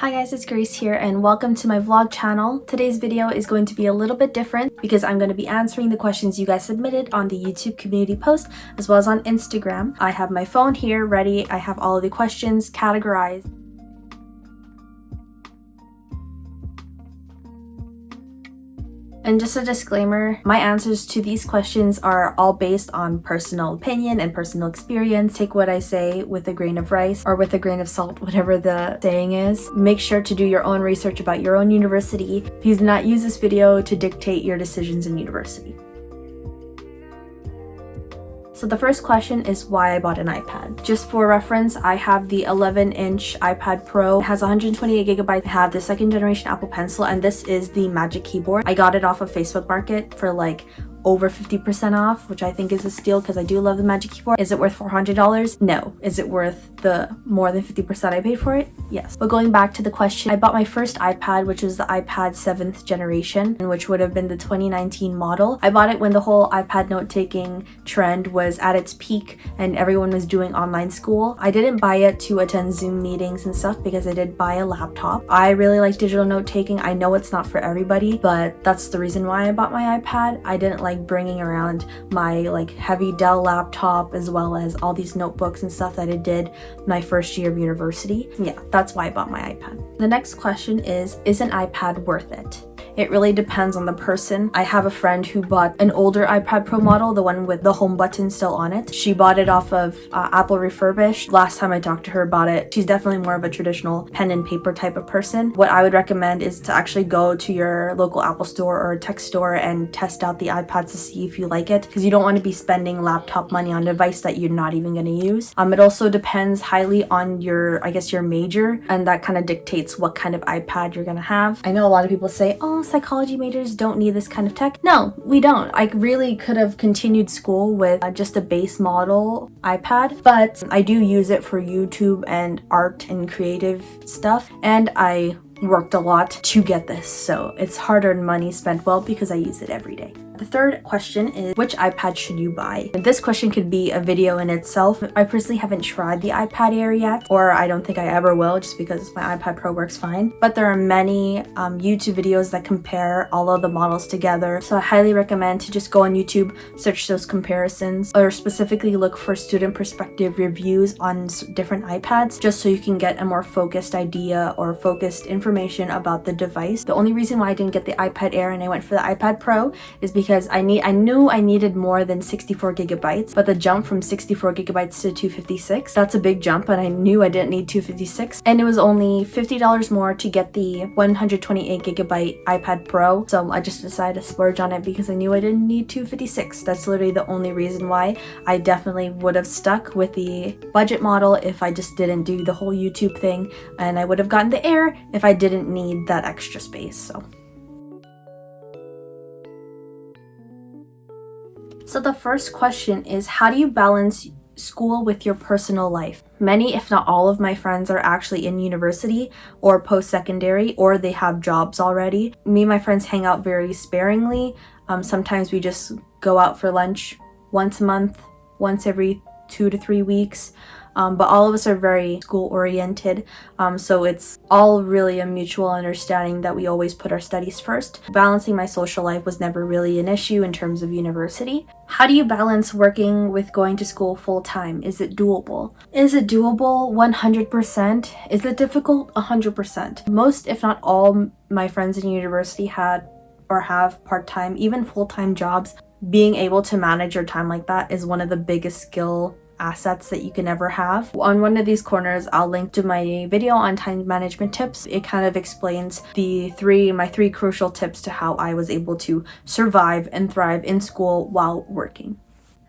Hi guys, it's Grace here and welcome to my vlog channel. Today's video is going to be a little bit different because I'm going to be answering the questions you guys submitted on the YouTube community post as well as on Instagram. I have my phone here ready. I have all of the questions categorized. And just a disclaimer, my answers to these questions are all based on personal opinion and personal experience. Take what I say with a grain of rice or with a grain of salt, whatever the saying is. Make sure to do your own research about your own university. Please do not use this video to dictate your decisions in university. So the first question is why I bought an iPad. Just for reference, I have the 11-inch iPad Pro. It has 128 gigabytes. I have the second generation Apple Pencil, and this is the Magic Keyboard. I got it off of Facebook Market for like over 50% off, which I think is a steal because I do love the Magic Keyboard. Is it worth $400? No. Is it worth the more than 50% I paid for it? Yes. But going back to the question, I bought my first iPad, which was the iPad 7th generation, which would have been the 2019 model. I bought it when the whole iPad note-taking trend was at its peak and everyone was doing online school. I didn't buy it to attend Zoom meetings and stuff because I did buy a laptop. I really like digital note-taking. I know it's not for everybody, but that's the reason why I bought my iPad. I didn't like bringing around my heavy Dell laptop as well as all these notebooks and stuff that I did my first year of university. Yeah, that's why I bought my iPad. The next question is an iPad worth it? It really depends on the person. I have a friend who bought an older iPad Pro model, the one with the home button still on it. She bought it off of Apple Refurbished. Last time I talked to her about it, she's definitely more of a traditional pen and paper type of person. What I would recommend is to actually go to your local Apple store or tech store and test out the iPads to see if you like it, because you don't want to be spending laptop money on a device that you're not even going to use. It also depends highly on your, your major, and that kind of dictates what kind of iPad you're going to have. I know a lot of people say, oh, psychology majors don't need this kind of tech. No, we don't. I really could have continued school with just a base model iPad, but I do use it for YouTube and art and creative stuff, and I worked a lot to get this, so it's hard-earned money spent well because I use it every day. The third question is, which iPad should you buy? And this question could be a video in itself. I personally haven't tried the iPad Air yet, or I don't think I ever will, just because my iPad Pro works fine. But there are many YouTube videos that compare all of the models together, so I highly recommend to just go on YouTube, search those comparisons, or specifically look for student perspective reviews on different iPads, just so you can get a more focused idea or focused information about the device. The only reason why I didn't get the iPad Air and I went for the iPad Pro is because I knew I needed more than 64 gigabytes, but the jump from 64 gigabytes to 256, that's a big jump, and I knew I didn't need 256, and it was only $50 more to get the 128 gigabyte iPad Pro, so I just decided to splurge on it because I knew I didn't need 256. That's literally the only reason why. I definitely would have stuck with the budget model if I just didn't do the whole YouTube thing, and I would have gotten the Air if I didn't need that extra space. So the first question is, how do you balance school with your personal life? Many, if not all of my friends are actually in university or post-secondary, or they have jobs already. Me and my friends hang out very sparingly. Sometimes we just go out for lunch once a month, once every 2 to 3 weeks. But all of us are very school oriented, so it's all really a mutual understanding that we always put our studies first. Balancing my social life was never really an issue in terms of university. How do you balance working with going to school full time? Is it doable? Is it doable? 100%. Is it difficult? 100%. Most, if not all, my friends in university had or have part-time, even full-time jobs. Being able to manage your time like that is one of the biggest skill assets that you can ever have. On one of these corners, I'll link to my video on time management tips. It kind of explains my three crucial tips to how I was able to survive and thrive in school while working.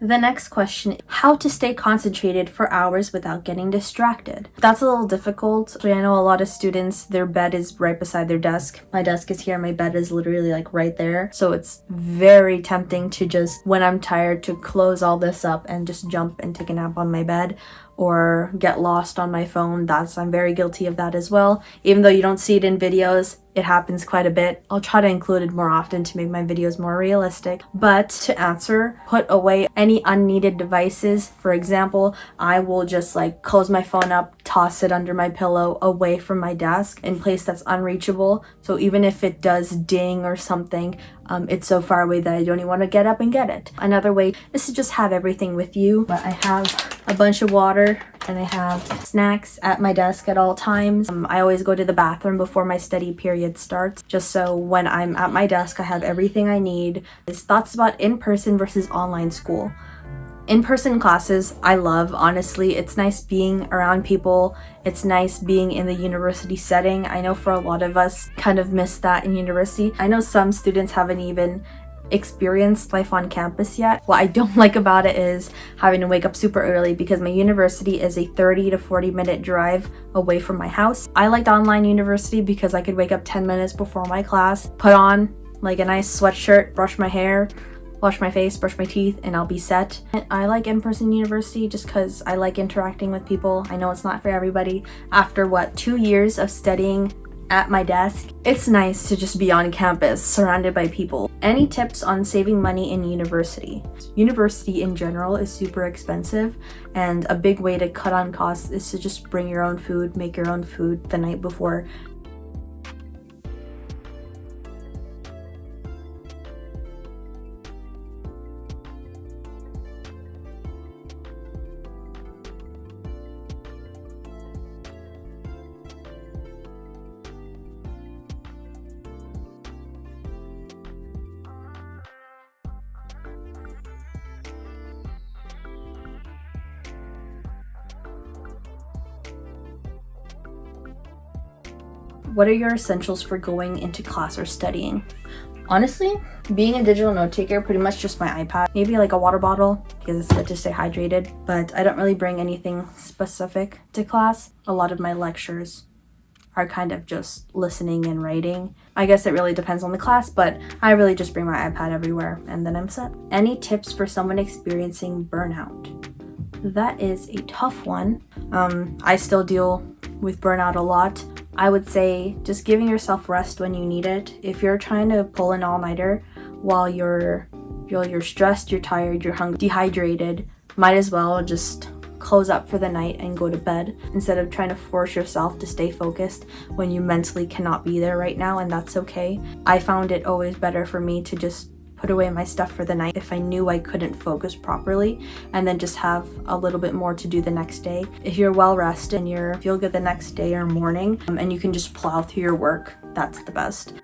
The next question, how to stay concentrated for hours without getting distracted. That's a little difficult. I know a lot of students, their bed is right beside their desk. My desk is here, my bed is literally right there. So it's very tempting to just, when I'm tired, to close all this up and just jump and take a nap on my bed or get lost on my phone. I'm very guilty of that as well. Even though you don't see it in videos, it happens quite a bit. I'll try to include it more often to make my videos more realistic. But to answer, put away any unneeded devices. For example, I will just close my phone up, toss it under my pillow away from my desk in place that's unreachable. So even if it does ding or something, it's so far away that I don't even want to get up and get it. Another way is to just have everything with you. But I have a bunch of water and I have snacks at my desk at all times. I always go to the bathroom before my study period starts, just so when I'm at my desk, I have everything I need. His thoughts about in-person versus online school. In-person classes, I love, honestly. It's nice being around people. It's nice being in the university setting. I know for a lot of us kind of miss that in university. I know some students haven't even experienced life on campus yet. What I don't like about it is having to wake up super early because my university is a 30 to 40 minute drive away from my house. I liked online university because I could wake up 10 minutes before my class, put on like a nice sweatshirt, brush my hair, wash my face, brush my teeth, and I'll be set. I like in-person university just because I like interacting with people. I know it's not for everybody. After 2 years of studying at my desk, it's nice to just be on campus surrounded by people. Any tips on saving money in university? University in general is super expensive, and a big way to cut on costs is to just bring your own food, make your own food the night before. What are your essentials for going into class or studying? Honestly, being a digital note taker, pretty much just my iPad. Maybe like a water bottle because it's good to stay hydrated, but I don't really bring anything specific to class. A lot of my lectures are kind of just listening and writing. I guess it really depends on the class, but I really just bring my iPad everywhere and then I'm set. Any tips for someone experiencing burnout? That is a tough one. I still deal with burnout a lot. I would say just giving yourself rest when you need it. If you're trying to pull an all-nighter while you're stressed, you're tired, you're hungry, dehydrated, might as well just close up for the night and go to bed instead of trying to force yourself to stay focused when you mentally cannot be there right now, and that's okay. I found it always better for me to just put away my stuff for the night if I knew I couldn't focus properly, and then just have a little bit more to do the next day. If you're well rested and you feel good the next day or morning, and you can just plow through your work, that's the best.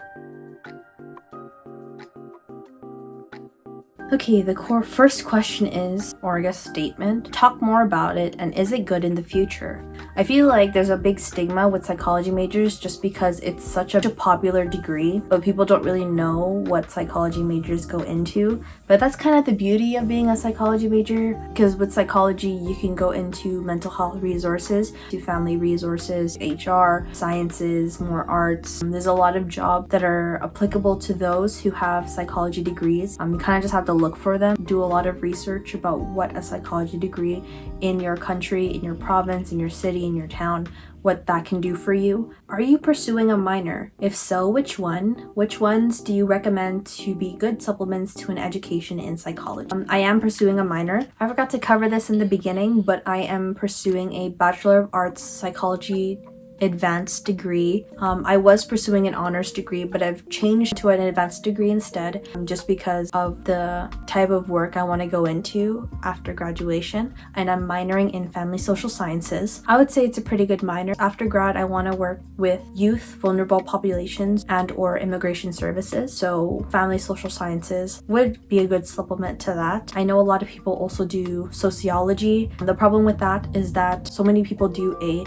Okay, the first question is, or I guess statement, talk more about it and is it good in the future? I feel like there's a big stigma with psychology majors just because it's such a popular degree, but people don't really know what psychology majors go into. But that's kind of the beauty of being a psychology major, because with psychology you can go into mental health resources, to family resources, HR, sciences, more arts. There's a lot of jobs that are applicable to those who have psychology degrees. You kind of just have to look for them, do a lot of research about what a psychology degree in your country, in your province, in your city, in your town, what that can do for you. Are you pursuing a minor? If so, which one? Which ones do you recommend to be good supplements to an education in psychology? I am pursuing a minor. I forgot to cover this in the beginning, but I am pursuing a Bachelor of Arts Psychology advanced degree. I was pursuing an honors degree, but I've changed to an advanced degree instead, just because of the type of work I want to go into after graduation, and I'm minoring in family social sciences. I would say it's a pretty good minor. After grad, I want to work with youth, vulnerable populations, and or immigration services, so family social sciences would be a good supplement to that. I know a lot of people also do sociology. The problem with that is that so many people do a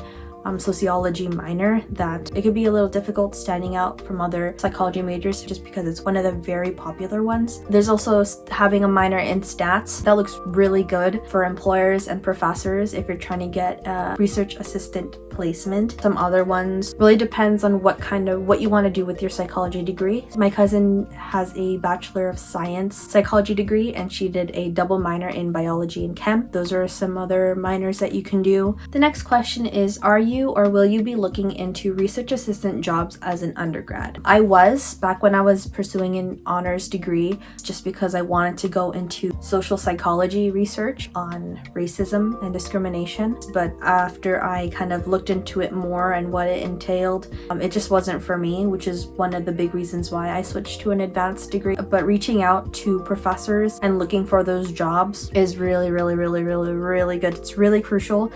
sociology minor that it could be a little difficult standing out from other psychology majors just because it's one of the very popular ones. There's also having a minor in stats. That looks really good for employers and professors if you're trying to get a research assistant placement. Some other ones really depends on what you want to do with your psychology degree. My cousin has a Bachelor of Science psychology degree and she did a double minor in biology and chem. Those are some other minors that you can do. The next question is, are you you or will you be looking into research assistant jobs as an undergrad? I was back when I was pursuing an honors degree, just because I wanted to go into social psychology research on racism and discrimination. But after I kind of looked into it more and what it entailed, it just wasn't for me, which is one of the big reasons why I switched to an advanced degree. But reaching out to professors and looking for those jobs is really good. It's really crucial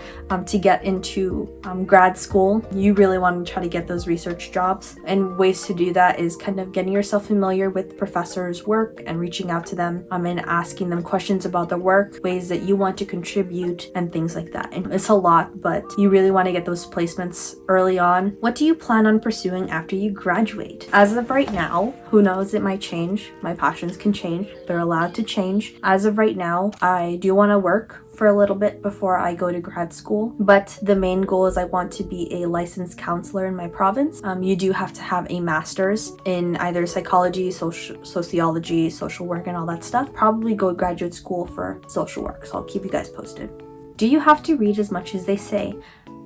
to get into grad school. You really want to try to get those research jobs, and ways to do that is kind of getting yourself familiar with professors' work and reaching out to them and asking them questions about the work, ways that you want to contribute, and things like that. And it's a lot, but you really want to get those placements early on. What do you plan on pursuing after you graduate? As of right now, who knows, it might change. My passions can change. They're allowed to change. As of right now, I do want to work for a little bit before I go to grad school, but the main goal is I want to be a licensed counselor in my province. You do have to have a master's in either psychology, sociology, social work, and all that stuff. Probably go to graduate school for social work, so I'll keep you guys posted. Do you have to read as much as they say?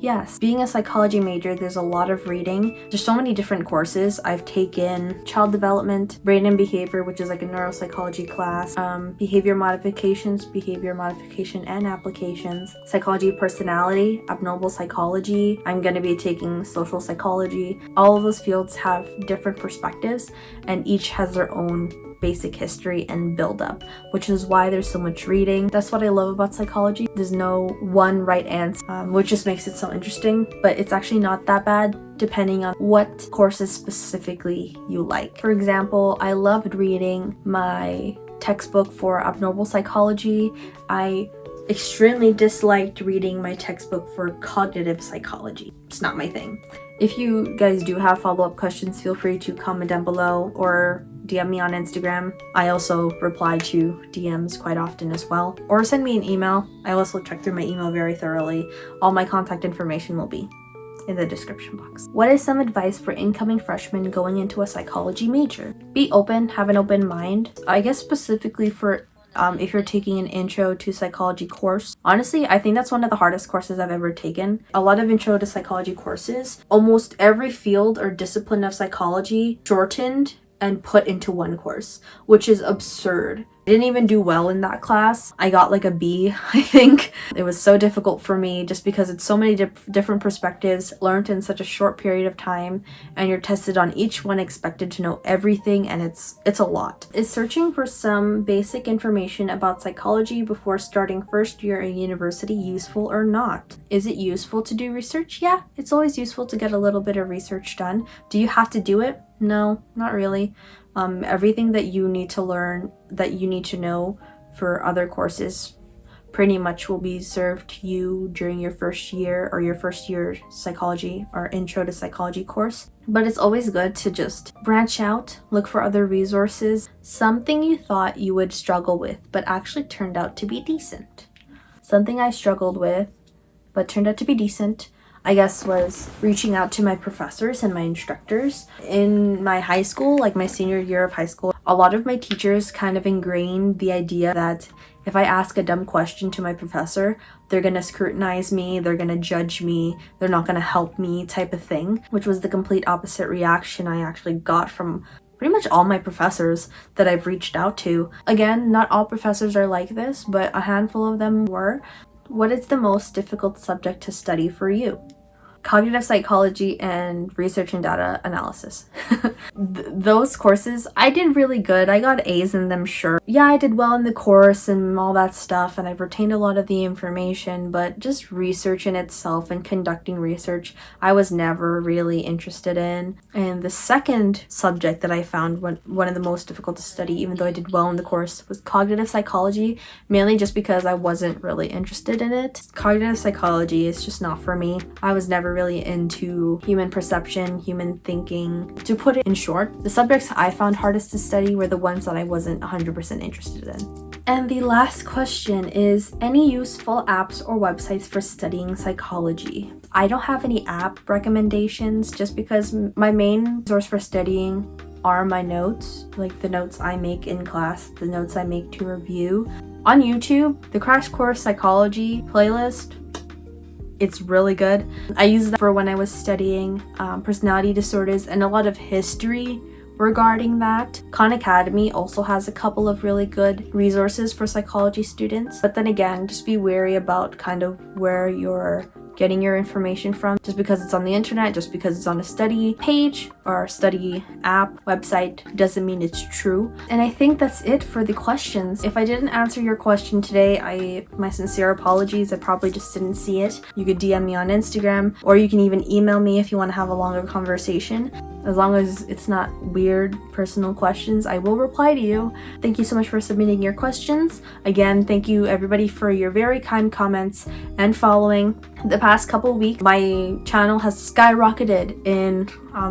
Yes, being a psychology major, there's a lot of reading. There's so many different courses. I've taken child development, brain and behavior, which is like a neuropsychology class, behavior modification and applications, psychology of personality, abnormal psychology. I'm going to be taking social psychology. All of those fields have different perspectives, and each has their own basic history and build up, which is why there's so much reading. That's what I love about psychology. There's no one right answer, which just makes it so interesting, but it's actually not that bad depending on what courses specifically you like. For example, I loved reading my textbook for abnormal psychology. I extremely disliked reading my textbook for cognitive psychology. It's not my thing. If you guys do have follow-up questions, feel free to comment down below or DM me on Instagram. I also reply to DMs quite often as well. Or send me an email. I also check through my email very thoroughly. All my contact information will be in the description box. What is some advice for incoming freshmen going into a psychology major? Be open, have an open mind. I guess specifically for if you're taking an intro to psychology course. Honestly, I think that's one of the hardest courses I've ever taken. A lot of intro to psychology courses, almost every field or discipline of psychology shortened and put into one course, which is absurd. I didn't even do well in that class. I got like a B, I think. It was so difficult for me just because it's so many different perspectives learned in such a short period of time, and you're tested on each one, expected to know everything, and it's a lot. Is searching for some basic information about psychology before starting first year at university useful or not? Is it useful to do research? Yeah, it's always useful to get a little bit of research done. Do you have to do it? No, not really. Everything that you need to learn, that you need to know for other courses, pretty much will be served to you during your first year or your first year psychology or intro to psychology course. But it's always good to just branch out, look for other resources. Something you thought you would struggle with, but actually turned out to be decent. Something I struggled with, but turned out to be decent, I guess, was reaching out to my professors and my instructors. In my high school, like my senior year of high school, a lot of my teachers kind of ingrained the idea that if I ask a dumb question to my professor, they're gonna scrutinize me, they're gonna judge me, they're not gonna help me type of thing, which was the complete opposite reaction I actually got from pretty much all my professors that I've reached out to. Again, not all professors are like this, but a handful of them were. What is the most difficult subject to study for you? Cognitive psychology and research and data analysis. Those courses, I did really good. I got A's in them, sure. Yeah, I did well in the course and all that stuff, and I've retained a lot of the information, but just research in itself and conducting research, I was never really interested in. And the second subject that I found one of the most difficult to study, even though I did well in the course, was cognitive psychology, mainly just because I wasn't really interested in it. Cognitive psychology is just not for me. I was never really into human perception, human thinking. To put it in short, the subjects I found hardest to study were the ones that I wasn't 100% interested in. And the last question is, any useful apps or websites for studying psychology? I don't have any app recommendations just because my main source for studying are my notes, like the notes I make in class, the notes I make to review. On YouTube, the Crash Course Psychology playlist, It's really good. I used that for when I was studying personality disorders and a lot of history regarding that. Khan Academy also has a couple of really good resources for psychology students. But then again, just be wary about kind of where you're getting your information from. Just because it's on the internet, just because it's on a study page or study app, website, doesn't mean it's true. And I think that's it for the questions. If I didn't answer your question today, my sincere apologies. I probably just didn't see it. You could DM me on Instagram, or you can even email me if you want to have a longer conversation. As long as it's not weird personal questions, I will reply to you. Thank you so much for submitting your questions. Again, thank you everybody for your very kind comments and following. The past couple weeks, my channel has skyrocketed in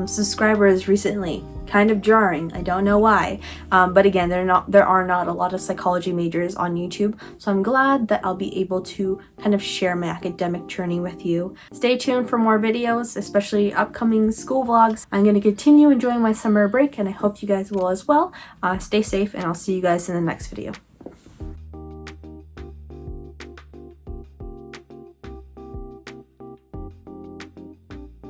subscribers recently. Kind of jarring, I don't know why, but again, there are not a lot of psychology majors on YouTube, so I'm glad that I'll be able to kind of share my academic journey with you. Stay tuned for more videos, especially upcoming school vlogs. I'm going to continue enjoying my summer break, and I hope you guys will as well. Stay safe, and I'll see you guys in the next video.